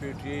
PTI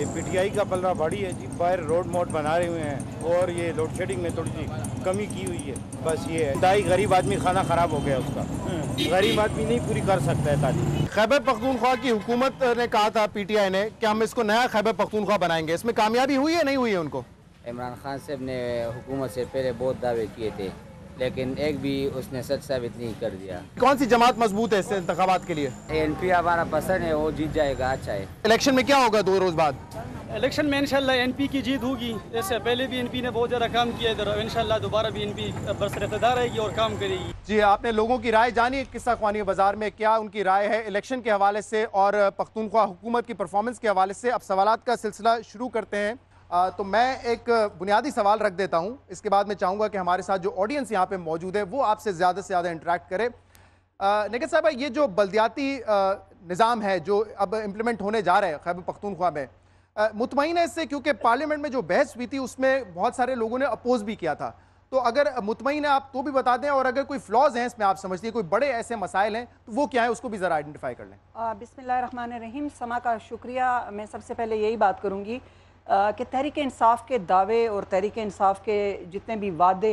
یہ PTI کا پلڑا بھاری ہے جی. باہر روڈ موڈ بنا رہے ہوئے ہیں اور یہ لوڈ شیڈنگ میں تھوڑی سی کمی کی ہوئی ہے. بس یہ ہے دائی غریب آدمی کھانا خراب ہو گیا اس کا. غریب آدمی نہیں پوری کر سکتا ہے تعلیم. خیبر پختونخوا کی حکومت نے کہا تھا PTI نے کہ ہم اس کو نیا خیبر پختونخوا بنائیں گے. اس میں کامیابی ہوئی ہے نہیں ہوئی ہے ان کو؟ عمران خان صاحب نے حکومت سے پہلے بہت دعوے کیے تھے لیکن ایک بھی اس نے سچ ثابت نہیں کر دیا. کون سی جماعت مضبوط ہے اس انتخابات کے لیے؟ NP ہمارا پسند ہے, وہ جیت جائے گا. اچھا ہے. الیکشن میں کیا ہوگا 2 روز بعد؟ الیکشن میں انشاءاللہ NP کی جیت ہوگی. اس سے پہلے بھی NP نے بہت زیادہ کام کیا ہے, انشاءاللہ دوبارہ بھی NP برسر اقتدار رہے گی اور کام کرے گی. جی, آپ نے لوگوں کی رائے جانی قصہ خوانی بازار میں, کیا ان کی رائے ہے الیکشن کے حوالے سے اور پختونخوا حکومت کی پرفارمنس کے حوالے سے. اب سوالات کا سلسلہ شروع کرتے ہیں. تو میں ایک بنیادی سوال رکھ دیتا ہوں, اس کے بعد میں چاہوں گا کہ ہمارے ساتھ جو آڈینس یہاں پہ موجود ہے وہ آپ سے زیادہ انٹریکٹ کرے. نگہت صاحبہ, یہ جو بلدیاتی نظام ہے جو اب امپلیمنٹ ہونے جا رہا ہے خیبر پختونخوا میں, مطمئن ہے اس سے؟ کیونکہ پارلیمنٹ میں جو بحث ہوئی تھی اس میں بہت سارے لوگوں نے اپوز بھی کیا تھا. تو اگر مطمئن ہے آپ تو بھی بتا دیں, اور اگر کوئی فلاز ہیں اس میں آپ سمجھتی ہیں, کوئی بڑے ایسے مسائل ہیں تو وہ کیا ہیں, اس کو بھی ذرا آئیڈینٹیفائی کر لیں. بسم اللہ الرحمن الرحیم. سما کا شکریہ. میں سب سے پہلے یہی بات کروں گی کہ تحریک انصاف کے دعوے اور تحریک انصاف کے جتنے بھی وعدے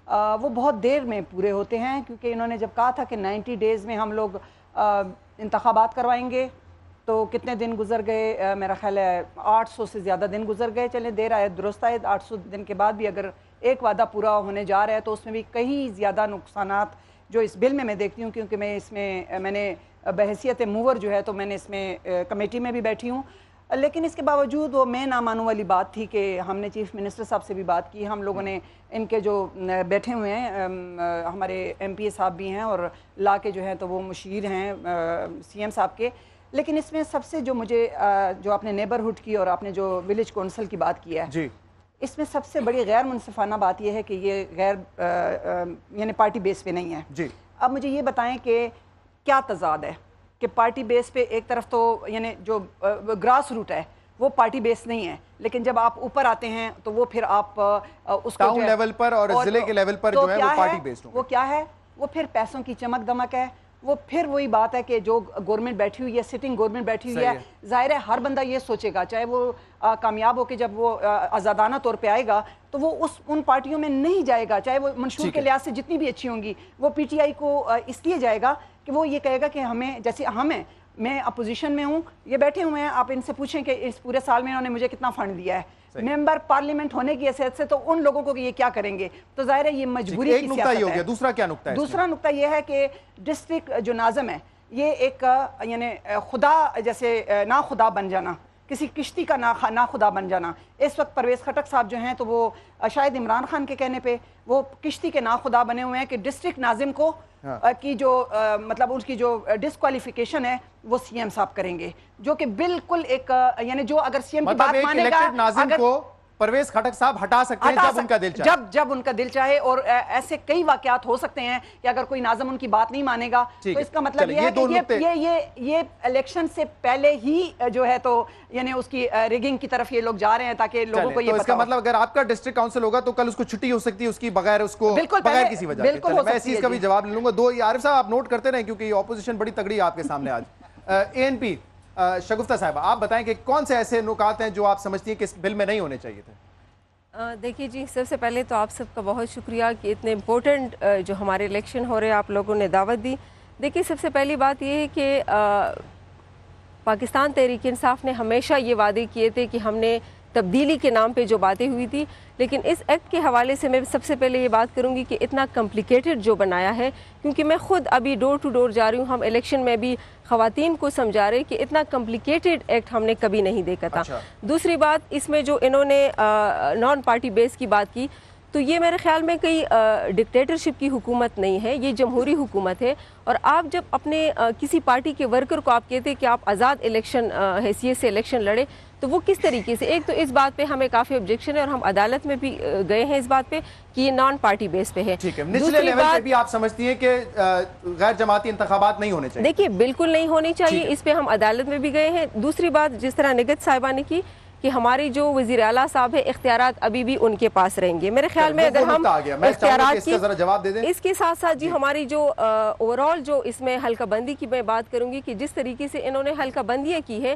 وہ بہت دیر میں پورے ہوتے ہیں, کیونکہ انہوں نے جب کہا تھا کہ 90 ڈیز میں ہم لوگ انتخابات کروائیں گے تو کتنے دن گزر گئے؟ میرا خیال ہے 800 سے زیادہ دن گزر گئے. چلیں دیر آئے درست آئے. 800 دن کے بعد بھی اگر ایک وعدہ پورا ہونے جا رہا ہے تو اس میں بھی کہیں زیادہ نقصانات جو اس بل میں دیکھتی ہوں, کیونکہ میں نے بحیثیت موور جو ہے تو میں نے اس میں کمیٹی میں بھی بیٹھی ہوں. لیکن اس کے باوجود وہ میں نہ مانوں والی بات تھی کہ ہم نے چیف منسٹر صاحب سے بھی بات کی, ہم لوگوں نے ان کے جو بیٹھے ہوئے ہیں ہمارے MP صاحب بھی ہیں اور لا کے جو ہیں تو وہ مشیر ہیں CM صاحب کے. لیکن اس میں سب سے جو مجھے جو آپ نے نیبرہڈ کی اور آپ نے جو ولیج کونسل کی بات کی ہے جی, اس میں سب سے بڑی غیر منصفانہ بات یہ ہے کہ یہ غیر یعنی پارٹی بیس پہ نہیں ہے جی. اب مجھے یہ بتائیں کہ کیا تضاد ہے کہ پارٹی بیس پہ ایک طرف تو یعنی جو گراس روٹ ہے وہ پارٹی بیس نہیں ہے, لیکن جب آپ اوپر آتے ہیں تو وہ پھر آپ اس کو ٹاؤن لیول پر اور ضلع کے لیول پر جو ہے وہ پارٹی بیس وہ کیا ہے, وہ پھر پیسوں کی چمک دمک ہے. وہ پھر وہی بات ہے کہ جو گورنمنٹ بیٹھی ہوئی ہے, سٹنگ گورنمنٹ بیٹھی ہوئی ہے, ظاہر ہے ہر بندہ یہ سوچے گا, چاہے وہ کامیاب ہو کے جب وہ آزادانہ طور پہ آئے گا تو وہ ان پارٹیوں میں نہیں جائے گا, چاہے وہ منشور کے لحاظ سے جتنی بھی اچھی ہوں گی, وہ PTI کو اس لیے جائے گا کہ وہ یہ کہے گا کہ ہمیں, جیسے ہمیں, میں اپوزیشن میں ہوں, یہ بیٹھے ہوئے ہیں, آپ ان سے پوچھیں کہ اس پورے سال میں انہوں نے مجھے کتنا فنڈ دیا ہے, ممبر پارلیمنٹ ہونے کی حیثیت سے, تو ان لوگوں کو یہ کیا کریں گے؟ تو ظاہر ہے یہ مجبوری کی سیاست ہے. دوسرا کیا نقطہ ہے؟ دوسرا نقطہ یہ ہے کہ ڈسٹرکٹ جو ناظم ہے یہ ایک یعنی خدا جیسے نا خدا بن جانا, کسی کشتی کا نا خدا بن جانا. اس وقت پرویز خٹک صاحب جو ہیں تو وہ شاید عمران خان کے کہنے پہ وہ کشتی کے نا خدا بنے ہوئے ہیں کہ ڈسٹرکٹ ناظم کو کی جو مطلب ان کی جو ڈسکوالیفیکیشن ہے وہ CM صاحب کریں گے, جو کہ بالکل ایک یعنی جو اگر CM کی بات مانے گا پرویز خٹک صاحب ہٹا سکتے ہیں جب ان کا دل چاہے, جب ان کا دل چاہے. اور ایسے کئی واقعات ہو سکتے ہیں کہ اگر کوئی ناظم ان کی بات نہیں مانے گا تو اس کا مطلب یہ ہے کہ یہ الیکشن سے پہلے ہی جو ہے تو یعنی اس کی ریگنگ کی طرف یہ لوگ جا رہے ہیں تاکہ لوگوں کو یہ پتہ ہو. اس کا مطلب اگر آپ کا ڈسٹرکٹ کاؤنسل ہوگا تو کل اس کو چھٹی ہو سکتی ہے اس کی بغیر کسی وجہ سے. میں اس چیز کا بھی جواب لے لوں گا. عارف صاحب آپ نوٹ کرتے رہیں کیونکہ یہ اپوزیشن بڑی تگڑی ہے آپ کے سامنے آج. ANP شگفتہ صاحبہ, آپ بتائیں کہ کون سے ایسے نکات ہیں جو آپ سمجھتی ہیں کہ اس بل میں نہیں ہونے چاہیے تھے؟ دیکھیے جی, سب سے پہلے تو آپ سب کا بہت شکریہ کہ اتنے امپورٹنٹ جو ہمارے الیکشن ہو رہے ہیں آپ لوگوں نے دعوت دی. دیکھیے سب سے پہلی بات یہ ہے کہ پاکستان تحریک انصاف نے ہمیشہ یہ وعدے کیے تھے کہ ہم نے تبدیلی کے نام پہ جو باتیں ہوئی تھی, لیکن اس ایکٹ کے حوالے سے میں سب سے پہلے یہ بات کروں گی کہ اتنا کمپلیکیٹڈ جو بنایا ہے, کیونکہ میں خود ابھی ڈور ٹو ڈور جا رہی ہوں, ہم الیکشن میں بھی خواتین کو سمجھا رہے کہ اتنا کمپلیکیٹڈ ایکٹ ہم نے کبھی نہیں دیکھا تھا. دوسری بات, اس میں جو انہوں نے نان پارٹی بیس کی بات کی, تو یہ میرے خیال میں کوئی ڈکٹیٹرشپ کی حکومت نہیں ہے, یہ جمہوری حکومت ہے. اور آپ جب اپنے کسی پارٹی کے ورکر کو آپ کہتے کہ آپ آزاد الیکشن حیثیت سے الیکشن لڑے, تو وہ کس طریقے سے, ایک تو اس بات پہ ہمیں کافی آبجیکشن ہے اور ہم عدالت میں بھی گئے ہیں اس بات پہ کہ یہ نان پارٹی بیس پہ ہے. نچلے لیول پہ بھی آپ سمجھتی ہیں کہ غیر جماعتی انتخابات نہیں ہونے چاہیے؟ دیکھیے بالکل نہیں ہونی چاہیے, اس پہ ہم عدالت میں بھی گئے ہیں. دوسری بات, جس طرح نگہت صاحبہ نے کی کہ ہماری جو وزیر اعلیٰ صاحب ہے اختیارات ابھی بھی ان کے پاس رہیں گے. میرے خیال میں اگر ہم اختیارات کی اس کے ساتھ ساتھ جی ہماری جو اوورال جو اس میں حلقہ بندی کی میں بات کروں گی کہ جس طریقے سے انہوں نے حلقہ بندیاں کی ہے,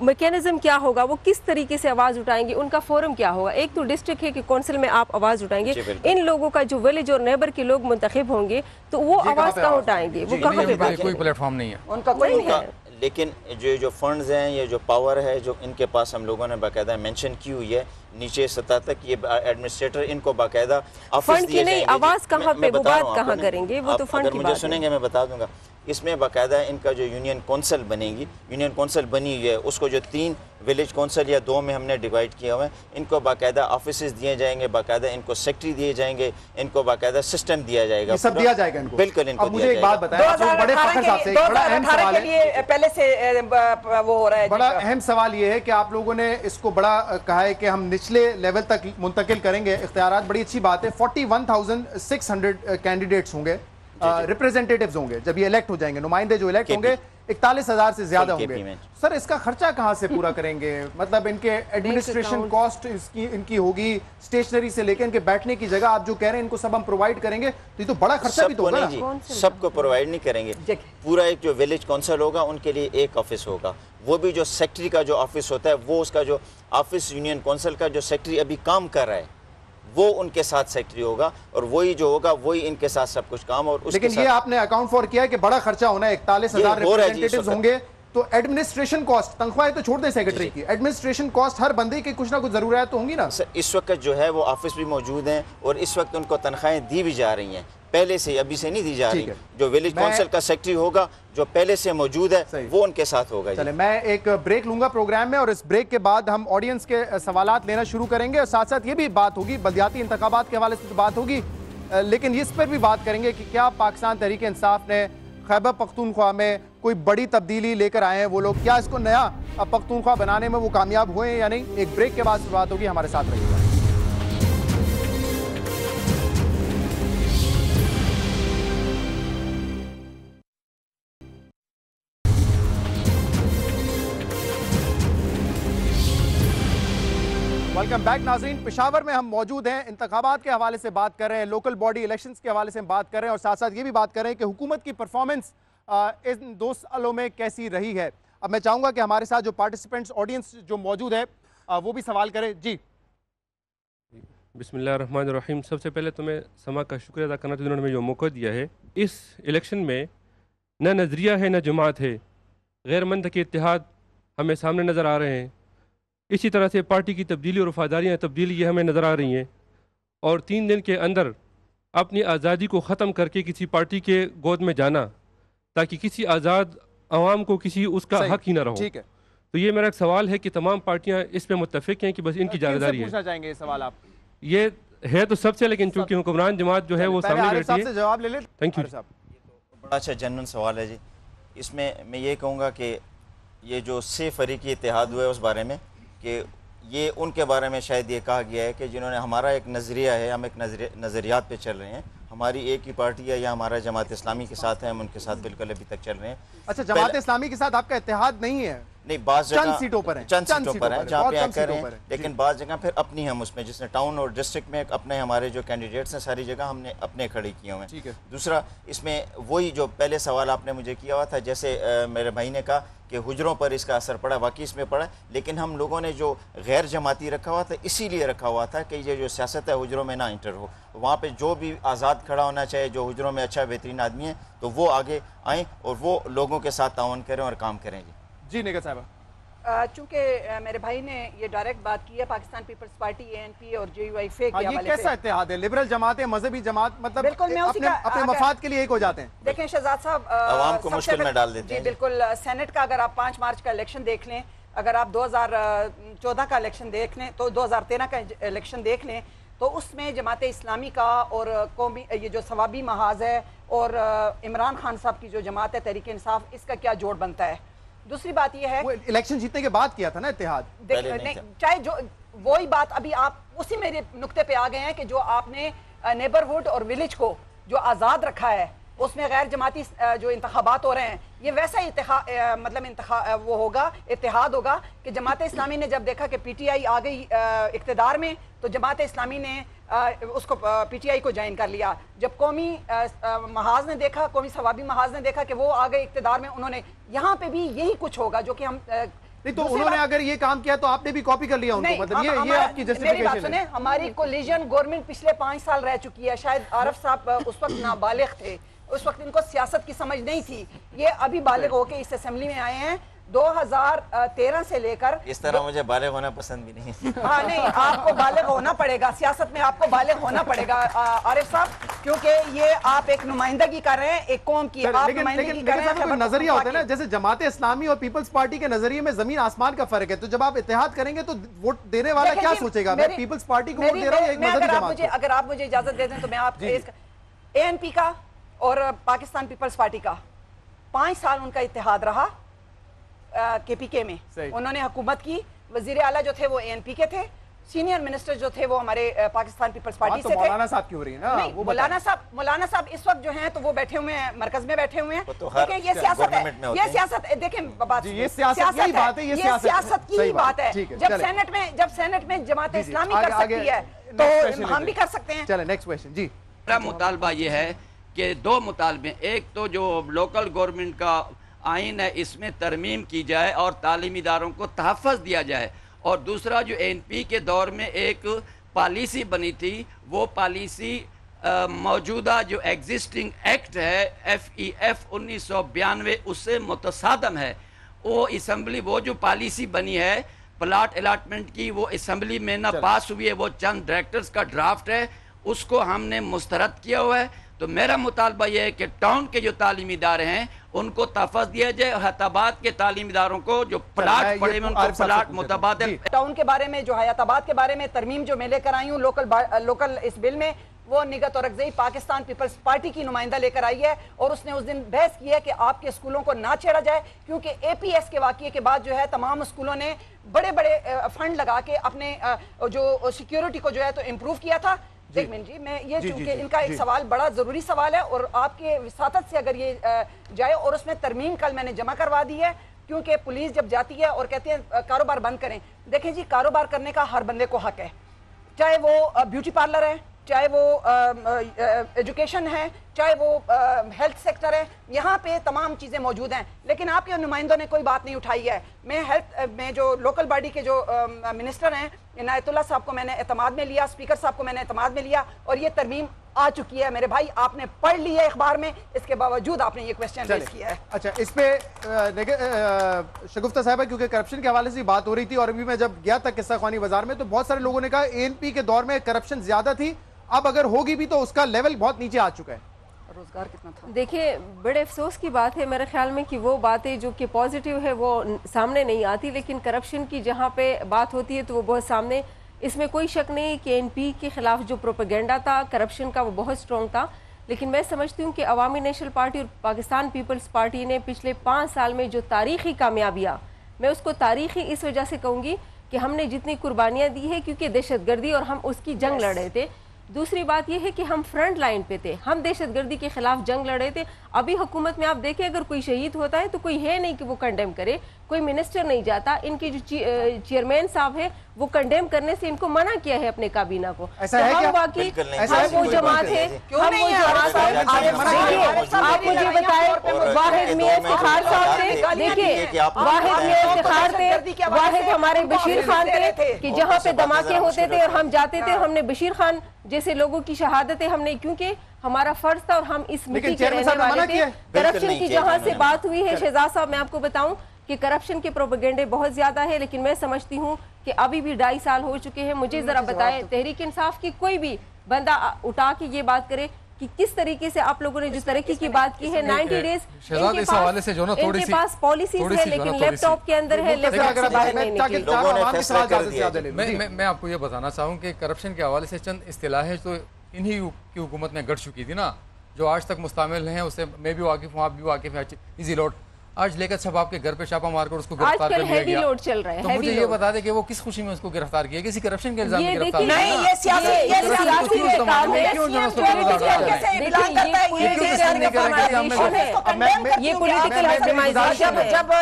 میکینزم کیا ہوگا, وہ کس طریقے سے آواز اٹھائیں گے, ان کا فورم کیا ہوگا. ایک تو ڈسٹرکٹ ہے کہ کونسل میں آپ آواز اٹھائیں گے, ان لوگوں کا جو ولیج اور نیبر کے لوگ منتخب ہوں گے تو وہ آواز کہاں اٹھائیں گے, وہ کہاں پہ, کوئی پلیٹ فارم نہیں ہے ان کا کوئی نہیں ہے. لیکن جو فنڈز ہیں, یہ جو پاور ہے جو ان کے پاس, ہم لوگوں نے باقاعدہ مینشن کی ہوئی ہے نیچے سطح تک, یہ ایڈمنسٹریٹر ان کو باقاعدہ فنڈ کی نہیں, آواز کہاں پہ, وہ بات کہاں کریں گے, وہ تو فنڈ کی بات ہے. مجھے سنیں گے میں بتا دوں گا. اس میں باقاعدہ ان کا جو یونین کونسل بنے گی, یونین کونسل بنی ہوئی ہے, اس کو جو 3 ولیج کونسل یا 2 میں ہم نے ڈیوائڈ کیا ہوئے ہیں, ان کو باقاعدہ آفیسز دیے جائیں گے, باقاعدہ ان کو سیکٹری دیے جائیں گے, ان کو باقاعدہ سسٹم دیا جائے گا, یہ سب دیا جائے گا ان کو. بالکل ان کو اب مجھے ایک بات بتائیں, بڑے فخر صاحب سے بڑا اہم سوال ہے, پہلے سے وہ ہو رہا ہے, بڑا اہم سوال یہ ہے کہ آپ لوگوں نے اس کو بڑا کہا ہے کہ ہم نچلے لیول تک منتقل کریں گے اختیارات, بڑی اچھی بات ہے. 41,600 کینڈیڈیٹس ہوں گے, ریپریزنٹیٹیوز ہوں گے جب یہ الیکٹ ہو جائیں گے, نمائندے جو الیکٹ ہوں گے 41,000 سے زیادہ ہوں گے. سر اس کا خرچہ کہاں سے پورا کریں گے, مطلب ان کے ایڈمنسٹریشن کاسٹ ان کی ہوگی, اسٹیشنری سے لے کے ان کے بیٹھنے کی جگہ, آپ جو کہہ رہے ہیں ان کو سب ہم پرووائڈ کریں گے, تو یہ تو بڑا خرچہ بھی تو ہوگا نا. سب کو پرووائڈ نہیں کریں گے, پورا ایک جو ولیج کونسل ہوگا ان کے لیے ایک آفس ہوگا, وہ بھی جو سیکٹری کا جو آفس ہوتا ہے, وہ اس کا جو آفس یونین کونسل کا جو سیکٹری ابھی کام کر رہا ہے وہ ان کے ساتھ سیکٹری ہوگا, اور وہی جو ہوگا وہی ان کے ساتھ سب کچھ کام. اور لیکن یہ آپ نے اکاؤنٹ فور کیا ہے کہ بڑا خرچہ ہونا ہے, 41,000 ریپریزنٹیٹیوز ہوں گے, تو ایڈمنسٹریشن کاسٹ, تنخواہیں تو چھوڑ دیں سیکرٹری کی, ایڈمنسٹریشن کاسٹ ہر بندے کی کچھ نہ کچھ ضروریات تو ہوں گی نا. اس وقت جو ہے وہ آفس بھی موجود ہیں, اور اس وقت ان کو تنخواہیں دی بھی جا رہی ہیں, پہلے سے, ابھی سے نہیں دی جا رہی. جو ولیج کونسل کا سیکٹری ہوگا جو پہلے سے موجود ہے وہ ان کے ساتھ ہوگا. چلیں میں ایک بریک لوں گا پروگرام میں, اور اس بریک کے بعد ہم آڈینس کے سوالات لینا شروع کریں گے, اور ساتھ ساتھ یہ بھی بات ہوگی, بلدیاتی انتخابات کے حوالے سے بات ہوگی, لیکن اس پر بھی بات کریں گے کہ کیا پاکستان تحریک انصاف نے خیبر پختونخوا میں کوئی بڑی تبدیلی لے کر آئے ہیں وہ لوگ, کیا اس کو نیا پختونخوا بنانے میں وہ کامیاب ہوئے ہیں یا نہیں. ایک بریک کے بعد بات ہوگی, ہمارے ساتھ رہیے گا. ویلکم بیک ناظرین. پشاور میں ہم موجود ہیں, انتخابات کے حوالے سے بات کر رہے ہیں, لوکل باڈی الیکشنز کے حوالے سے ہم بات کر رہے ہیں, اور ساتھ ساتھ یہ بھی بات کر رہے ہیں کہ حکومت کی پرفارمنس ان 2 سالوں میں کیسی رہی ہے. اب میں چاہوں گا کہ ہمارے ساتھ جو پارٹیسپینٹس آڈینس جو موجود ہے وہ بھی سوال کرے. جی بسم اللہ الرحمن الرحیم. سب سے پہلے تو میں سما کا شکریہ ادا کرنا چاہتا ہوں, انہوں نے مجھے موقع دیا ہے. اس الیکشن میں نہ نظریہ ہے نہ جماعت ہے, غیر منطقی اتحاد ہمیں سامنے نظر آ رہے ہیں. اسی طرح سے پارٹی کی تبدیلی اور وفاداریاں تبدیلی یہ ہمیں نظر آ رہی ہیں, اور 3 دن کے اندر اپنی آزادی کو ختم کر کے کسی پارٹی کے گود میں جانا تاکہ کسی آزاد عوام کو کسی اس کا حق ہی نہ رہو. تو یہ میرا ایک سوال ہے کہ تمام پارٹیاں اس پہ متفق ہیں کہ بس ان کی جانب داری ہے. پوچھنا چاہیں گے یہ سوال آپ, یہ ہے تو سب سے, لیکن چونکہ حکمران جماعت جو ہے وہ سامنے بیٹھی ہے. جواب لے لیں. Thank you. بڑا اچھا جنرل سوال ہے جی. اس میں یہ کہوں گا کہ یہ جو 6 فریقی اتحاد ہوا ہے اس بارے میں, کہ یہ ان کے بارے میں شاید یہ کہا گیا ہے کہ جنہوں نے, ہمارا ایک نظریہ ہے, ہم ایک نظریات پہ چل رہے ہیں, ہماری ایک ہی پارٹی ہے یا ہمارا جماعت اسلامی کے ساتھ ہے, ہم ان کے ساتھ بالکل ابھی تک چل رہے ہیں. اچھا, جماعت اسلامی کے ساتھ آپ کا اتحاد نہیں ہے؟ نہیں, بعض جگہ چند سیٹوں پر ہیں جہاں پہ کر رہے ہیں, لیکن بعض جگہ پھر اپنی ہم اس میں, جس نے ٹاؤن اور ڈسٹرکٹ میں اپنے ہمارے جو کینڈیڈیٹس ہیں ساری جگہ ہم نے اپنے کھڑے کیے ہوئے ہیں. دوسرا اس میں وہی جو پہلے سوال آپ نے مجھے کیا ہوا تھا, جیسے میرے بھائی نے کہا کہ حجروں پر اس کا اثر پڑا, واقعی اس میں پڑا, لیکن ہم لوگوں نے جو غیر جماعتی رکھا ہوا تھا اسی لیے رکھا ہوا تھا کہ یہ جو سیاست ہے حجروں میں نہ انٹر ہو. وہاں پہ جو بھی آزاد کھڑا ہونا چاہے, جو حجروں میں اچھا بہترین آدمی ہے, تو وہ آگے آئیں اور وہ لوگوں کے ساتھ تعاون کریں اور کام کریں. جی نگہت صاحبہ. چونکہ میرے بھائی نے یہ ڈائریکٹ بات کی ہے پاکستان پیپلز پارٹی ANP اور JUI کے حوالے سے. یہ کیسا اتحاد ہے؟ لبرل جماعتیں, مذہبی جماعت, مطلب اپنے مفاد کے لیے ایک ہو جاتے ہیں. دیکھیں شہزاد صاحب, عوام کو مشکل میں ڈال دیتے ہیں. جی بالکل. سینٹ کا اگر آپ 5 مارچ کا الیکشن دیکھ لیں, اگر آپ 2014 کا الیکشن دیکھ لیں, تو 2013 کا الیکشن دیکھ لیں, تو اس میں جماعت اسلامی کا اور قومی یہ جو ثوابی محاذ ہے اور عمران خان صاحب کی جو جماعت ہے تحریک انصاف, اس کا کیا جوڑ بنتا ہے. دوسری بات یہ ہے الیکشن جیتنے کے بعد کیا تھا نا اتحاد, چاہے جو وہی بات, ابھی آپ اسی میرے نقطے پہ آ گئے ہیں کہ جو آپ نے نیبرہڈ اور ولیج کو جو آزاد رکھا ہے, اس میں غیر جماعتی جو انتخابات ہو رہے ہیں, یہ ویسا مطلب وہ ہوگا, اتحاد ہوگا کہ جماعت اسلامی نے جب دیکھا کہ PTI آ گئی اقتدار میں, تو جماعت اسلامی نے اس کو پی ٹی آئی کو جوائن کر لیا. جب قومی محاذ نے دیکھا, قومی ثوابی محاذ نے دیکھا کہ وہ آ گئے اقتدار میں, انہوں نے یہاں پہ بھی یہی کچھ ہوگا جو کہ ہم نہیں. تو انہوں نے اگر یہ کام کیا تو آپ نے بھی کاپی کر لیا ان کو, مطلب یہ آپ کی جسٹیفیکیشن ہے. ہماری کولیجن گورنمنٹ پچھلے 5 سال رہ چکی ہے. شاید عارف صاحب اس وقت نابالغ تھے, اس وقت ان کو سیاست کی سمجھ نہیں تھی. یہ ابھی بالغ ہو کے اس اسمبلی میں آئے ہیں. 2013 سے لے کر اس طرح مجھے بالغ ہونا پسند بھی نہیں. ہاں نہیں, آپ کو بالغ ہونا پڑے گا, سیاست میں آپ کو بالغ ہونا پڑے گا عارف صاحب, کیونکہ یہ آپ ایک نمائندگی کر رہے ہیں ایک قوم کی. لیکن کوئی نظریہ ہوتا ہے نا, جیسے جماعت اسلامی اور پیپلز پارٹی کے نظریے میں زمین آسمان کا فرق ہے. تو جب آپ اتحاد کریں گے تو ووٹ دینے والا کیا سوچے گا؟ میں پیپلز پارٹی کو ووٹ دے رہا ہوں, ایک مذہبی جماعت کو. اگر آپ مجھے اجازت دے دیں تو میں آپ اے این پی کا اور پاکستان پیپلز پارٹی کا 5 سال ان کا اتحاد رہا کے پی کے میں. انہوں نے حکومت کی. وزیر اعلیٰ جو تھے وہ اے این پی کے تھے, سینئر منسٹر جو تھے وہ ہمارے پاکستان پیپلز پارٹی سے تھے. مولانا صاحب کی ہو رہی ہے نا, مولانا صاحب اس وقت جو ہیں تو وہ بیٹھے ہوئے ہیں مرکز میں بیٹھے ہوئے ہیں. دیکھیں یہ سیاست ہے, یہ سیاست دیکھیں بات, یہ سیاست کی ہی بات ہے. جب سینٹ میں جماعت اسلامی کر سکتی ہے تو ہم بھی کر سکتے ہیں. چلیں نیکسٹ کویسچن. جی میرا مطالبہ یہ ہے کہ 2 مطالبے, ایک تو جو لوکل گورنمنٹ کا آئین ہے اس میں ترمیم کی جائے اور تعلیمی اداروں کو تحفظ دیا جائے, اور دوسرا جو این پی کے دور میں ایک پالیسی بنی تھی, وہ پالیسی موجودہ جو ایگزسٹنگ ایکٹ ہے FEF 1992 اس سے متصادم ہے. وہ اسمبلی, وہ جو پالیسی بنی ہے پلاٹ الاٹمنٹ کی, وہ اسمبلی میں نہ پاس ہوئی ہے, وہ چند ڈائریکٹرز کا ڈرافٹ ہے, اس کو ہم نے مسترد کیا ہوا ہے. تو میرا مطالبہ یہ ہے کہ ٹاؤن کے جو تعلیمی ادارے ہیں ان کو تحفظ دیا جائے, اور حیات آباد کے تعلیمی اداروں کو جو پلاٹ پڑے ہیں ان کو پلاٹ متبادل. ٹاؤن کے بارے میں, جو حیات آباد کے بارے میں ترمیم جو میں لے کر آئی ہوں لوکل اس بل میں, وہ نگہت اور رکزئی پاکستان پیپلز پارٹی کی نمائندہ لے کر آئی ہے, اور اس نے اس دن بحث کی ہے کہ آپ کے اسکولوں کو نہ چھیڑا جائے, کیونکہ اے پی ایس کے واقعے کے بعد جو ہے تمام اسکولوں نے بڑے بڑے فنڈ لگا کے اپنے جو سیکیورٹی کو جو ہے تو امپروو کیا تھا. ایک منٹ جی, میں یہ چونکہ ان کا ایک سوال بڑا ضروری سوال ہے, اور آپ کے وساطت سے اگر یہ جائے, اور اس میں ترمیم کل میں نے جمع کروا دی ہے, کیونکہ پولیس جب جاتی ہے اور کہتے ہیں کاروبار بند کریں. دیکھیں جی, کاروبار کرنے کا ہر بندے کو حق ہے, چاہے وہ بیوٹی پارلر ہے, چاہے وہ ایجوکیشن ہے, چاہے وہ ہیلتھ سیکٹر ہے, یہاں پہ تمام چیزیں موجود ہیں. لیکن آپ کے نمائندوں نے کوئی بات نہیں اٹھائی ہے. میں جو لوکل باڈی کے جو منسٹر ہیں, عنایت اللہ صاحب کو میں نے اعتماد میں لیا, اسپیکر صاحب کو میں نے اعتماد میں لیا, اور یہ ترمیم آ چکی ہے. میرے بھائی آپ نے پڑھ لی ہے اخبار میں, اس کے باوجود آپ نے یہ کویسچن ریز کیا ہے. اچھا, اس پہ شگفتہ صاحبہ کیونکہ کرپشن کے حوالے سے بات ہو رہی تھی, اور ابھی میں جب گیا تھا قصہ خوانی بازار میں تو بہت سارے لوگوں نے کہا اے این پی کے دور میں کرپشن زیادہ تھی, اب اگر ہوگی بھی تو اس کا لیول بہت نیچے آ چکا ہے. روزگار کتنا تھا؟ دیکھیں بڑے افسوس کی بات ہے میرے خیال میں کہ وہ باتیں جو کہ پازیٹیو ہے وہ سامنے نہیں آتی, لیکن کرپشن کی جہاں پہ بات ہوتی ہے تو وہ بہت سامنے. اس میں کوئی شک نہیں کہ این پی کے خلاف جو پروپیگنڈا تھا کرپشن کا وہ بہت سٹرونگ تھا, لیکن میں سمجھتی ہوں کہ عوامی نیشنل پارٹی اور پاکستان پیپلز پارٹی نے پچھلے 5 سال میں جو تاریخی کامیابیاں, میں اس کو تاریخی اس وجہ سے کہوں گی کہ ہم نے جتنی قربانیاں دی ہے کیونکہ دہشت گردی اور ہم اس کی جنگ لڑ رہے تھے. دوسری بات یہ ہے کہ ہم فرنٹ لائن پہ تھے, ہم دہشت گردی کے خلاف جنگ لڑ رہے تھے. ابھی حکومت میں آپ دیکھیں اگر کوئی شہید ہوتا ہے تو کوئی ہے نہیں کہ وہ کنڈیم کرے, کوئی منسٹر نہیں جاتا. ان کے جو چیئرمین صاحب ہے وہ کنڈیم کرنے سے ان کو منع کیا ہے اپنے کابینہ کو. ہم واقعی ہم وہ جماعت ہے, ہم وہ جماعت ہے. آپ مجھے بتائیں, واحد میاں افتخار صاحب تھے, دیکھیے واحد میاں افتخار تھے, واحد ہمارے بشیر خان تھے کہ جہاں پہ دھماکے ہوتے تھے اور ہم جاتے تھے, ہم نے بشیر خان جیسے لوگوں کی شہادتیں ہم نے, کیونکہ ہمارا فرض تھا اور ہم اس مٹی کے رہنے والے تھے. کرپشن کی جہاں سے بات ہوئی ہے شہزاد صاحب, میں آپ کو بتاؤں کہ کرپشن کے پروپیگنڈے بہت زیادہ ہے, لیکن میں سمجھتی ہوں کہ ابھی بھی 2.5 سال ہو چکے ہیں. مجھے ذرا بتائیں تحریک انصاف کی کوئی بھی بندہ اٹھا کے یہ بات کرے کہ کس طریقے سے آپ لوگوں نے جو ترقی کی بات کی ہے 90 ڈیز, ان کے پاس پالیسیز ہے لیکن لیپ ٹاپ کے اندر ہے, لیپ ٹاپ سے باہر نہیں نکلے. میں آپ کو یہ بتانا چاہوں کہ کرپشن کے حوالے سے چند اصطلاحیں تو انہی کی حکومت میں گڑ چکی تھی نا, جو آج تک مستعمل ہیں, اس سے میں بھی واقف ہوں, آپ بھی واقف ہیں. ایزی لوٹ آج لیکت صاحب آپ کے گھر پہ چھاپا مار کر اس کو گرفتار کر لیا گیا. لوڈ چل رہا ہے. تو مجھے یہ بتا دیں کہ وہ کس خوشی میں اس کو گرفتار کیا, کسی کرپشن کے الزام میں گرفتار کیا؟ نہیں, یہ سیاسی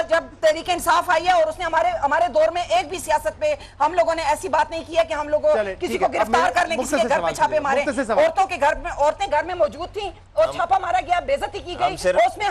جب تحریک انصاف آئی ہے اور اس نے ہمارے دور میں ایک بھی سیاست پہ ہم لوگوں نے ایسی بات نہیں کی ہے کہ ہم لوگ کسی کو گرفتار کر لیں, کسی کے گھر پہ چھاپے مارے. عورتوں کے گھر میں, عورتیں گھر میں موجود تھیں اور چھاپا مارا گیا, بے عزتی کی گئی.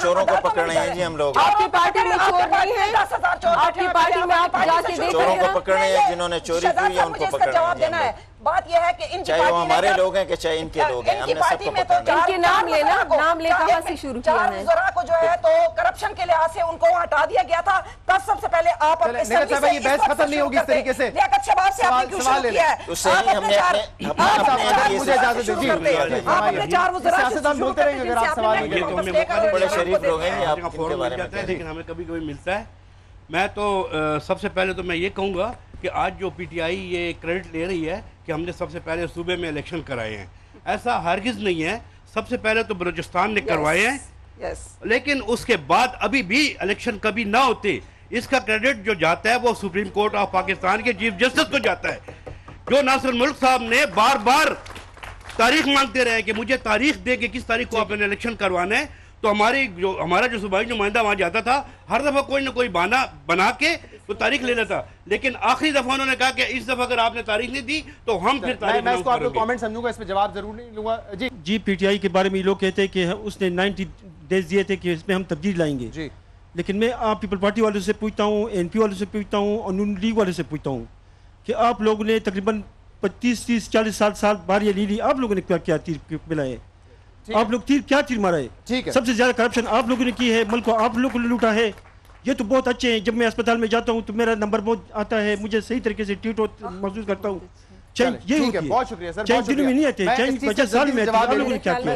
چوروں کو پکڑنے ہیں جی ہم لوگ. آپ کی پارٹی میں چور نہیں ہے, آپ کی پارٹی میں آپ جا کے دیکھیں. چوروں کو پکڑنے ہیں, جنہوں نے چوری کی ہے ان کو پکڑنا ہے. بات یہ ہے کہ ان کی چاہے وہ ہمارے لوگ ہیں کہ چاہے ان کے لوگ ہیں, ہم نے سب کو پکڑنا ہے. ان کے نام لینا, نام لے کہاں سے شروع کیا ہے. وزراء کو جو ہے تو کرپشن کے لحاظ سے ان کو ہٹا دیا گیا تھا. تب سب سے پہلے آپ اپنے نیلت صاحب یہ بحث ختم نہیں ہوگی اس طریقے سے. لیاقت شباب سے آپ نے کیوں شروع کیا ہے؟ اس سے ہی ہم نے مجھے اجازت دیجیے. آپ اپنے چار وزراء سے سیاستدان بولتے رہیں گے اگر آپ سوال یہ تو ہمیں بڑے شریف لوگ ہیں, آپ ان کے بارے میں لیکن ہمیں کبھی کبھی ملتا ہے. میں تو سب سے پہلے تو میں یہ کہوں گا کہ آج جو پی ٹی آئی یہ کریڈٹ لے رہی ہے کہ ہم نے سب سے پہلے صوبے میں الیکشن کرائے ہیں, ایسا ہرگز نہیں ہے. سب سے پہلے تو بلوچستان نے کروائے ہیں, لیکن اس کے بعد ابھی بھی الیکشن کبھی نہ ہوتے. اس کا کریڈٹ جو جاتا ہے وہ سپریم کورٹ آف پاکستان کے چیف جسٹس کو جاتا ہے, جو ناصر الملک صاحب نے بار بار تاریخ مانگتے رہے کہ مجھے تاریخ دے کہ کس تاریخ کو آپ نے الیکشن کروانا ہے. تو ہمارا جو صوبائی نمائندہ وہاں جاتا تھا, ہر دفعہ کوئی نہ کوئی بہانہ بنا کے تو تاریخ لینا تھا, لیکن آخری دفعہ انہوں نے کہا کہ اس دفعہ اگر آپ نے تاریخ نہیں دی تو ہم پھر تاریخ میں اس کو آپ کو کامنٹ سمجھوں گا, اس پہ جواب ضرور نہیں لوں گا. جی پی ٹی آئی کے بارے میں لوگ کہتے ہیں کہ اس نے 90 ڈیز دیے تھے کہ اس میں ہم تبدیل لائیں گے, لیکن میں آپ پیپل پارٹی والوں سے پوچھتا ہوں, این پی والوں سے پوچھتا ہوں اور نون لیگ والوں سے پوچھتا ہوں کہ آپ لوگوں نے تقریباً 25-30-40 بار یہ لی, آپ لوگوں نے کیا کیا تیر ملائے, آپ لوگ کیا تیر مارا ہے. سب سے زیادہ کرپشن آپ لوگوں نے کی ہے, ملک کو آپ لوگوں نے لوٹا ہے. یہ تو بہت اچھے ہیں, جب میں اسپتال میں جاتا ہوں تو میرا نمبر بہت آتا ہے, مجھے صحیح طریقے سے ٹریٹ محسوس کرتا ہوں. بہت شکریہ سر, چینج دنوں میں نہیں آتے, چینج 50 سال میں آتے. آپ لوگوں نے کیا کیا؟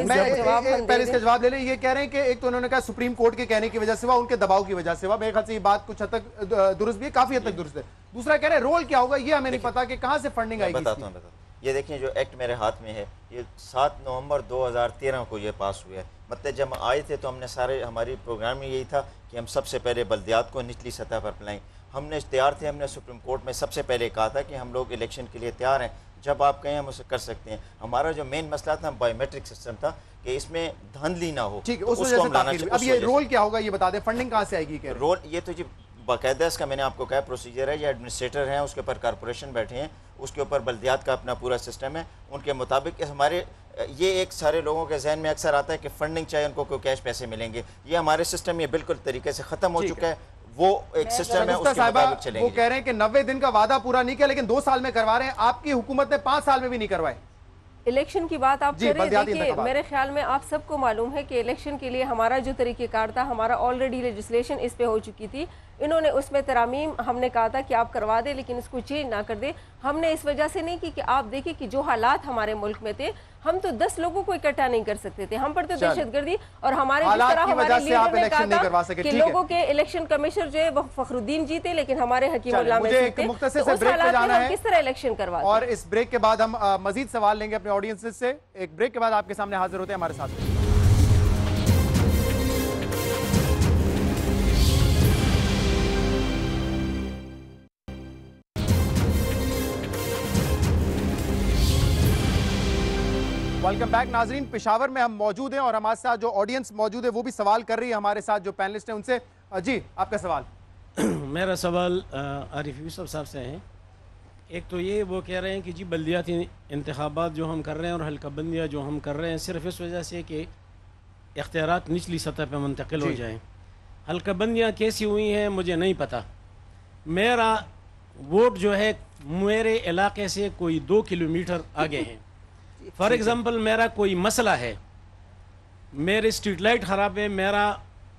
پہلے اس کا جواب لے لیں. یہ کہہ رہے ہیں کہ ایک تو انہوں نے کہا سپریم کورٹ کے کہنے کی وجہ سے ہوا, ان کے دباؤ کی وجہ سے ہوا. میرے خیال سے یہ بات کچھ حد تک درست بھی ہے, کافی حد تک درست ہے. دوسرا کہہ رہے ہیں رول کیا ہوگا یہ ہمیں نہیں پتا کہ کہاں سے فنڈنگ آئے گی. یہ دیکھیں جو ایکٹ میرے ہاتھ میں ہے, یہ 7 نومبر 2013 کو یہ پاس ہوا ہے. مطلب جب آئے تھے تو ہم نے ہماری پروگرام میں یہی تھا کہ ہم سب سے پہلے بلدیات کو نچلی سطح پر پلائیں. ہم نے تیار تھے, ہم نے سپریم کورٹ میں سب سے پہلے کہا تھا کہ ہم لوگ الیکشن کے لیے تیار ہیں, جب آپ کہیں ہم اسے کر سکتے ہیں. ہمارا جو مین مسئلہ تھا بایو میٹرک سسٹم تھا کہ اس میں دھاندلی نہ ہو. ٹھیک ہے, اس وجہ سے اب یہ رول کیا ہوگا یہ بتا دیں, فنڈنگ کہاں سے آئے گی. رول یہ تو جی باقاعدہ اس کا میں نے آپ کو کہا پروسیجر ہے, یہ ایڈمنسٹریٹر ہیں, اس کے اوپر کارپوریشن بیٹھے ہیں, اس کے اوپر بلدیات کا اپنا پورا سسٹم ہے. ان کے مطابق ہمارے یہ ایک سارے لوگوں کے ذہن میں اکثر آتا ہے کہ فنڈنگ چاہیے ان کو کوئی کیش پیسے ملیں گے. یہ ہمارے سسٹم یہ بالکل طریقے سے ختم ہو چکا ہے, وہ ایک سسٹم ہے, اس کے مطابق چلیں گے. وہ کہہ رہے ہیں کہ 90 دن کا وعدہ پورا نہیں کیا لیکن 2 سال میں کروا رہے ہیں. آپ کی حکومت نے 5 سال میں بھی نہیں کروائے. الیکشن کی بات آپ کر رہے ہیں, دیکھیے میرے خیال میں آپ سب کو معلوم ہے کہ الیکشن کے لیے ہمارا جو طریقہ کار تھا, ہمارا آلریڈی لیجسلیشن اس پہ ہو چکی تھی. انہوں نے اس میں ترامیم ہم نے کہا تھا کہ آپ کروا دیں لیکن اس کو چینج نہ کر دیں. ہم نے اس وجہ سے نہیں کی کہ آپ دیکھیں کہ جو حالات ہمارے ملک میں تھے, ہم تو 10 لوگوں کو اکٹھا نہیں کر سکتے تھے. ہم پر تو دہشت گردی اور ہمارے جس طرح ہمارے لیڈر نے کہا تھا کہ لوگوں کے الیکشن کمیشنر جو ہے وہ فخر الدین جیتے لیکن ہمارے حکیم اللہ میں سے تھے, تو اس حالات میں ہم کس طرح الیکشن کرواتے. اور اس بریک کے بعد ہم مزید سوال لیں گے اپنے آڈینس سے. ایک بریک کے بعد آپ کے سامنے حاضر ہوتے ہیں ہمارے ساتھ. ویلکم بیک ناظرین, پشاور میں ہم موجود ہیں اور ہمارے ساتھ جو آڈینس موجود ہے وہ بھی سوال کر رہی ہے. ہمارے ساتھ جو پینلسٹ ہیں ان سے, جی آپ کا سوال. میرا سوال عارف یوسف صاحب سے ہے. ایک تو یہ وہ کہہ رہے ہیں کہ جی بلدیاتی انتخابات جو ہم کر رہے ہیں اور حلقہ بندیاں جو ہم کر رہے ہیں صرف اس وجہ سے کہ اختیارات نچلی سطح پہ منتقل ہو جائیں. حلقہ بندیاں کیسی ہوئی ہیں مجھے نہیں پتہ. میرا ووٹ جو ہے میرے علاقے سے کوئی 2 کلومیٹر آگے ہیں. فار ایگزامپل میرا کوئی مسئلہ ہے, میرے اسٹریٹ لائٹ خراب ہے, میرا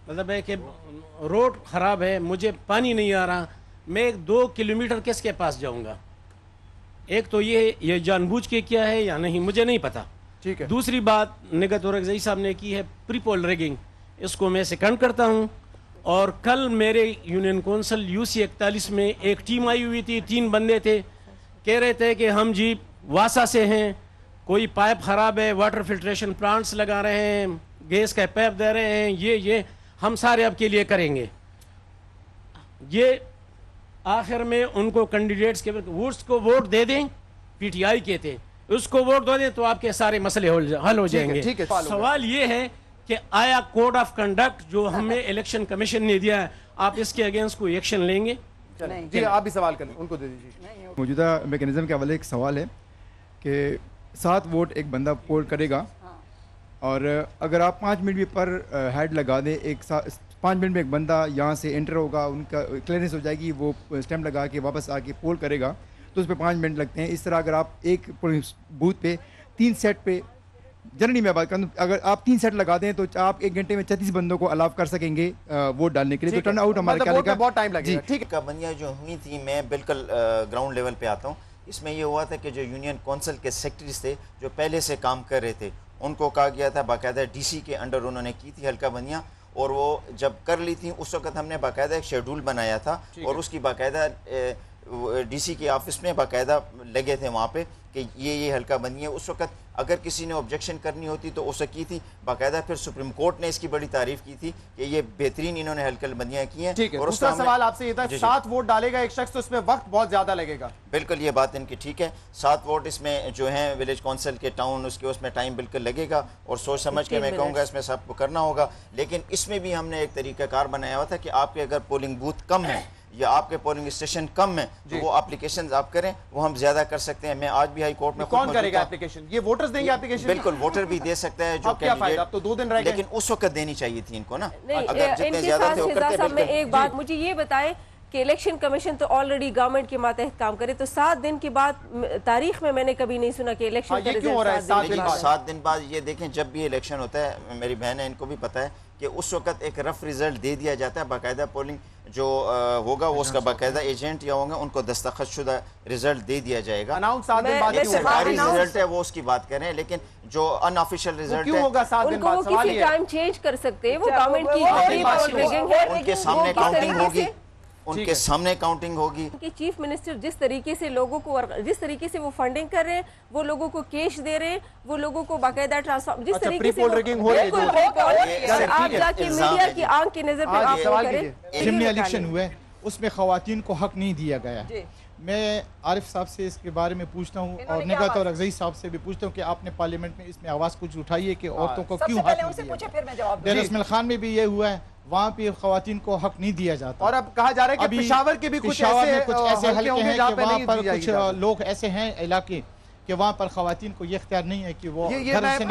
مطلب ہے کہ روڈ خراب ہے, مجھے پانی نہیں آ رہا, میں 2 کلومیٹر کس کے پاس جاؤں گا؟ ایک تو یہ جان بوجھ کے کیا ہے یا نہیں مجھے نہیں پتا. دوسری بات نگہت اورکزئی صاحب نے کی ہے پری پول ریگنگ, اس کو میں سیکنڈ کرتا ہوں. اور کل میرے یونین کونسل UC 41 میں ایک ٹیم آئی ہوئی تھی, 3 بندے تھے, کہہ رہے تھے کہ ہم جی واسا سے ہیں, کوئی پائپ خراب ہے, واٹر فلٹریشن پلانٹس لگا رہے ہیں, گیس کا پائپ دے رہے ہیں, یہ ہم سارے آپ کے لیے کریں گے. یہ آخر میں ان کو کینڈیڈیٹس کے ووٹس کو ووٹ دے دیں, پی ٹی آئی کہتے ہیں, اس کو ووٹ دے دیں تو آپ کے سارے مسئلے حل ہو جائیں گے. سوال یہ ہے کہ آیا کوڈ آف کنڈکٹ جو ہمیں الیکشن کمیشن نے دیا ہے, آپ اس کے اگینسٹ کوئی ایکشن لیں گے؟ جی آپ بھی سوال کریں, ان کو دے دیجیے. موجودہ میکنزم کے حوالے ایک سوال ہے کہ 7 ووٹ ایک بندہ پول کرے گا, اور اگر آپ 5 منٹ بھی پر ہیڈ لگا دیں, 5 منٹ میں ایک بندہ یہاں سے انٹر ہوگا, ان کا کلیئرنس ہو جائے گی, وہ اسٹیمپ لگا کے واپس آ کے پول کرے گا تو اس پہ 5 منٹ لگتے ہیں. اس طرح اگر آپ ایک بوتھ پہ 3 سیٹ پہ, جنرلی میں بات کروں, اگر آپ 3 سیٹ لگا دیں تو آپ 1 گھنٹے میں 36 بندوں کو الاؤ کر سکیں گے ووٹ ڈالنے کے لیے. تو ٹرن آؤٹ ہمارے کیا لگا, بہت ٹائم لگے گا. ٹھیک ہے, پابندیاں جو ہوئی تھیں, میں بالکل گراؤنڈ لیول پہ آتا ہوں. اس میں یہ ہوا تھا کہ جو یونین کونسل کے سیکٹریز تھے جو پہلے سے کام کر رہے تھے, ان کو کہا گیا تھا باقاعدہ ڈی سی کے انڈر انہوں نے کی تھی حلقہ بندیاں, اور وہ جب کر لی تھیں اس وقت ہم نے باقاعدہ ایک شیڈول بنایا تھا, اور اس کی باقاعدہ ڈی سی کے آفس میں باقاعدہ لگے تھے وہاں پہ کہ یہ حلقہ بندی ہے. اس وقت اگر کسی نے آبجیکشن کرنی ہوتی تو اسے کی تھی باقاعدہ. پھر سپریم کورٹ نے اس کی بڑی تعریف کی تھی کہ یہ بہترین انہوں نے حلقہ بندیاں کی ہیں. ٹھیک ہے, دوسرا سوال آپ سے یہ تھا, 7 ووٹ ڈالے گا ایک شخص تو اس میں وقت بہت زیادہ لگے گا. بالکل یہ بات ان کی ٹھیک ہے, 7 ووٹ اس میں جو ہیں ولیج کونسل کے ٹاؤن اس میں ٹائم بالکل لگے گا, اور سوچ سمجھ کے میں کہوں گا اس میں سب کو کرنا ہوگا. لیکن اس میں بھی ہم نے ایک طریقہ کار بنایا ہوا تھا کہ آپ کے اگر پولنگ بوتھ کم ہیں یا آپ کے پولنگ اسٹیشن کم ہیں تو وہ اپلیکیشنز آپ کریں, وہ ہم زیادہ کر سکتے ہیں. میں آج بھی ہائی کورٹ میں کون کرے گا اپلیکیشن؟ یہ ووٹرز دیں گے اپلیکیشن؟ بالکل, ووٹر بھی دے سکتا ہے جو کینڈیڈیٹ. اب تو 2 دن رہ گئے, لیکن اس وقت دینی چاہیے تھی ان کو نا. اگر جتنے زیادہ تھے وہ کرتے. میں ایک بات مجھے یہ بتائیں کہ الیکشن کمیشن تو آلریڈی گورنمنٹ کے ماتحت کام کرے, تو 7 دن کے بعد تاریخ میں میں نے کبھی نہیں سنا کہ الیکشن کا رزلٹ 7 دن بعد. یہ دیکھیں جب بھی الیکشن ہوتا ہے, میری بہن ہے ان کو بھی پتہ ہے کہ اس وقت ایک رف ریزلٹ دے دیا جاتا ہے. باقاعدہ پولنگ جو ہوگا وہ اس کا باقاعدہ ایجنٹ یا ہوں گے, ان کو دستخط شدہ ریزلٹ دے دیا جائے گا. سرکاری ریزلٹ ہے وہ اس کی بات کریں, لیکن جو ان آفیشیل ریزلٹ ہے ان کو وہ کسی ٹائم چینج کر سکتے ہیں. وہ گورنمنٹ کی ان کے سامنے کاؤنٹنگ ہوگی, ان کے سامنے کاؤنٹنگ ہوگی. کہ چیف منسٹر جس طریقے سے لوگوں کو, جس طریقے سے وہ فنڈنگ کر رہے ہیں, وہ لوگوں کو کیش دے رہے ہیں, وہ لوگوں کو باقاعدہ ٹرانسفر, جس طریقے سے آپ جا کے میڈیا کی آنکھ کی نظر پہ آپ کریں. ضمنی الیکشن ہوئے اس میں خواتین کو حق نہیں دیا گیا. میں عارف صاحب سے اس کے بارے میں پوچھتا ہوں, اور نگہت اور رضوی صاحب سے بھی پوچھتا ہوں کہ آپ نے پارلیمنٹ میں اس میں آواز کچھ اٹھائی ہے کہ عورتوں کو کیوں حق نہیں دیا. ڈیر اسماعیل خان میں بھی یہ ہوا ہے, وہاں پہ خواتین کو حق نہیں دیا جاتا. اور اب کہا جا رہا ہے کہ پشاور کے بھی کچھ ایسے حلقے ہیں کہ وہاں پر کچھ لوگ ایسے ہیں علاقے کہ وہاں پر خواتین کو یہ اختیار نہیں ہے کہ وہ گھر سے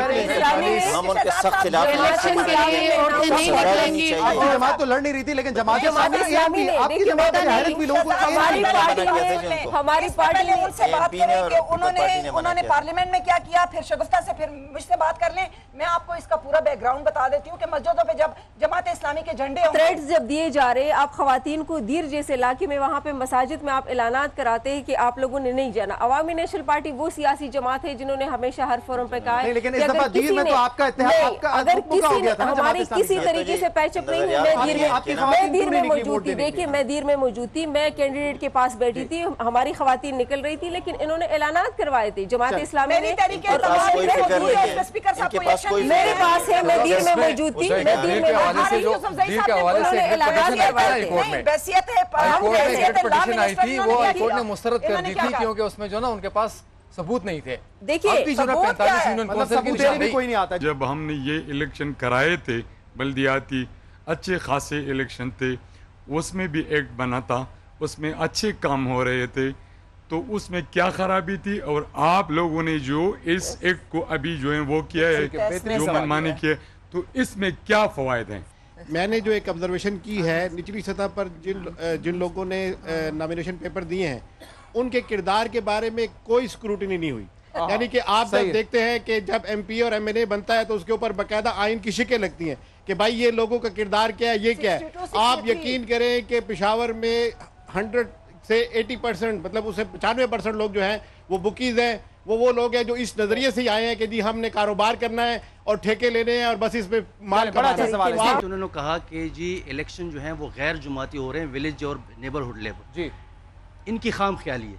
جماعت تو لڑ نہیں رہی تھی, لیکن جماعت ہماری پارٹی نے ان سے بات کریں کہ انہوں نے پارلیمنٹ میں کیا کیا, پھر شگفتہ سے پھر مجھ سے بات کر لیں. میں آپ کو اس کا پورا بیک گراؤنڈ بتا دیتی ہوں کہ مسجدوں پہ جب جماعت اسلامی کے جھنڈے تھریٹس جب دیے جا رہے, آپ خواتین کو دیر جیسے علاقے میں وہاں پہ مساجد میں آپ اعلانات کراتے ہیں کہ آپ لوگوں نے نہیں جانا. عوامی نیشنل پارٹی وہ سیاسی جماعت ہے جنہوں نے ہمیشہ ہر فورم پہ کہا ہے لیکن اس دفعہ دیر میں تو آپ کا اتحاد, اگر کسی نے ہماری کسی طریقے سے پیچ اپ نہیں ہوئی, میں دیر میں موجود تھی. دیکھیں میں دیر میں موجود تھی, میں کینڈیڈیٹ کے پاس بیٹھی تھی, ہماری خواتین نکل رہی تھی, لیکن انہوں نے اعلانات کروائے تھے جماعت اسلامی نے. میرے پاس ہے, میں دیر میں موجود تھی, میں دیر میں انہوں نے اعلانات کروائے تھے. وہ کورٹ نے مسترد کر دی تھی کیونکہ اس میں جو نا ان کے پاس ثبوت نہیں تھے. دیکھیے جب ہم نے یہ الیکشن کرائے تھے بلدیاتی, اچھے خاصے الیکشن تھے, اس میں بھی ایکٹ بنا تھا, اس میں اچھے کام ہو رہے تھے, تو اس میں کیا خرابی تھی؟ اور آپ لوگوں نے جو اس ایکٹ کو ابھی جو ہے وہ کیا ہے, جو منمانی کیا, تو اس میں کیا فوائد ہیں؟ میں نے جو ایک آبزرویشن کی ہے, نچلی سطح پر جن لوگوں نے نامینیشن پیپر دیے ہیں ان کے کردار کے بارے میں کوئی اسکروٹنی نہیں ہوئی. یعنی کہ آپ جب دیکھتے ہیں کہ جب ایم پی اور ایم این اے بنتا ہے تو اس کے اوپر باقاعدہ آئین کی شکیں لگتی ہیں کہ بھائی یہ لوگوں کا کردار کیا ہے, یہ کیا ہے. آپ یقین کریں کہ پشاور میں 100 سے 80% مطلب اسے 95% لوگ جو ہیں وہ بکیز ہیں, وہ لوگ ہیں جو اس نظریے سے ہی آئے ہیں کہ جی ہم نے کاروبار کرنا ہے اور ٹھیکے لینے ہیں اور بس اس میں مال کمانا ہے. انہوں نے کہا کہ جی الیکشن جو ہیں وہ غیر جماعتی ہو رہے ہیں ولیج اور نیبرہڈ لیول. جی ان کی خام خیالی ہے.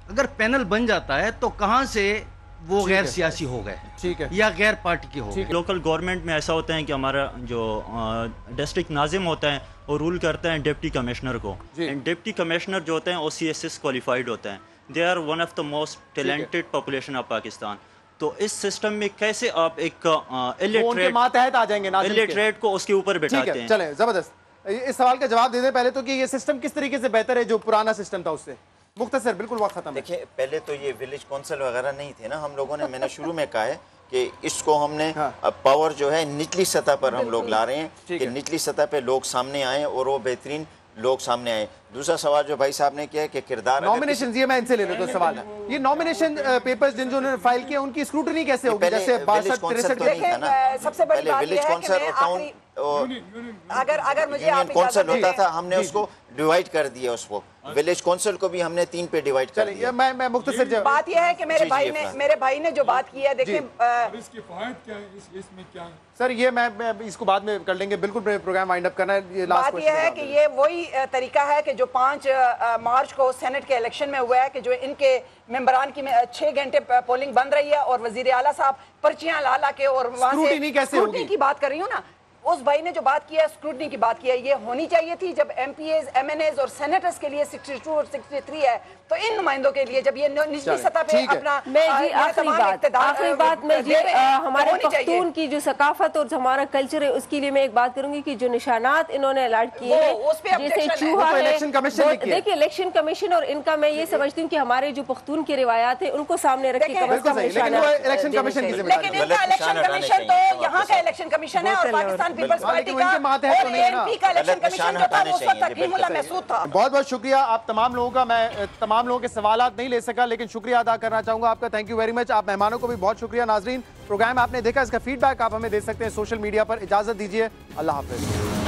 اگر پینل بن جاتا ہے تو کہاں سے وہ غیر سیاسی ہو گئے، ٹھیک ہے، یا غیر پارٹی کے ہو گئے۔ لوکل گورنمنٹ میں ایسا ہوتا ہے کہ ہمارا جو ڈسٹرکٹ ناظم ہوتا ہے وہ رول کرتا ہے ڈپٹی کمشنر کو، ڈپٹی کمشنر جو ہوتے ہیں او سی ایس ایس کوالیفائڈ ہوتے ہیں، they are one of the most talented population of Pakistan. تو اس سسٹم میں کیسے آپ ایک الٹریٹ کو اس کے اوپر بٹھاتے ہیں؟ چلیں زبردست، اس سوال کا جواب دے دیں پہلے تو کہ یہ سسٹم کس طریقے سے بہتر ہے جو پرانا سسٹم تھا اس سے؟ مختصر، بالکل وقت ختم ہے۔ دیکھیں پہلے تو یہ ولیج کونسل وغیرہ نہیں تھے نا، ہم لوگوں نے، میں نے شروع میں کہا ہے کہ اس کو ہم نے پاور جو ہے نچلی سطح پر ہم لوگ لا رہے ہیں کہ نچلی سطح پہ لوگ سامنے آئیں اور وہ بہترین لوگ سامنے آئے۔ دوسرا سوال جو بھائی صاحب نے کیا ہے کہ کردار نامینیشن، یہ میں ان سے لے لیتا ہوں سوال، یہ نامینیشن پیپرز جن جو نے فائل کیا ان کی اسکروٹنی کیسے ہوگی؟ جیسے 62-63 سب سے بڑی بات یہ ہے کہ اگر مجھے یونین کونسل ہوتا تھا، ہم نے اس کو ڈیوائیڈ کر دیا، اس کو ولیج کونسل کو بھی ہم نے 3 پہ ڈیوائیڈ کر دیا۔ میں مختصر بات یہ ہے کہ میرے بھائی نے جو بات کی ہے، دیکھیں اس کی فوائد کیا ہے، اس میں کیا سر، یہ میں اس کو بعد میں کر لیں گے، بالکل پروگرام وائنڈ اپ کرنا ہے۔ بات یہ ہے کہ یہ وہی طریقہ ہے کہ جو 5 مارچ کو سینٹ کے الیکشن میں ہوا ہے کہ جو ان کے ممبران کی 6 گھنٹے پولنگ بند رہی ہے اور وزیر اعلیٰ صاحب پرچیاں لا کے اور وہاں سے اسکروٹنی کی بات کر رہی ہوں نا، اس بھائی نے جو بات کی ہے اسکروٹنی کی بات کی ہے، یہ ہونی چاہیے تھی جب M P As, M N As اور سینیٹرز کے لیے 62 اور 63 ہے، تو ان نمائندوں کے لیے جب یہ نچلی سطح پہ اپنا آخری بات میں جی ہمارے پختون کی جو ثقافت اور ہمارا کلچر ہے اس کے لیے میں ایک بات کروں گی کہ جو نشانات انہوں نے الاٹ کیے ہیں جیسے چوہا ہے، دیکھیں الیکشن کمیشن اور ان کا میں یہ سمجھتی ہوں کہ ہمارے جو پختون کی روایات ہیں ان کو سامنے رکھ کے کم از کم لیکن ان کا الیکشن کمیشن تو یہاں کا الیکشن کمیشن ہے اور پاکستان پیپلز پارٹی کا اور اے این پی کا الیکشن کمیشن جو تھا وہ اس وقت حکیم اللہ محسود تھا۔ بہت بہت شکریہ آپ تمام لوگوں کا، میں تمام لوگوں کے سوالات نہیں لے سکا لیکن شکریہ ادا کرنا چاہوں گا آپ کا، تھینک یو ویری مچ۔ آپ مہمانوں کو بھی بہت شکریہ۔ ناظرین، پروگرام آپ نے دیکھا، اس کا فیڈ بیک آپ ہمیں دے سکتے ہیں سوشل میڈیا پر۔ اجازت دیجیے، اللہ حافظ۔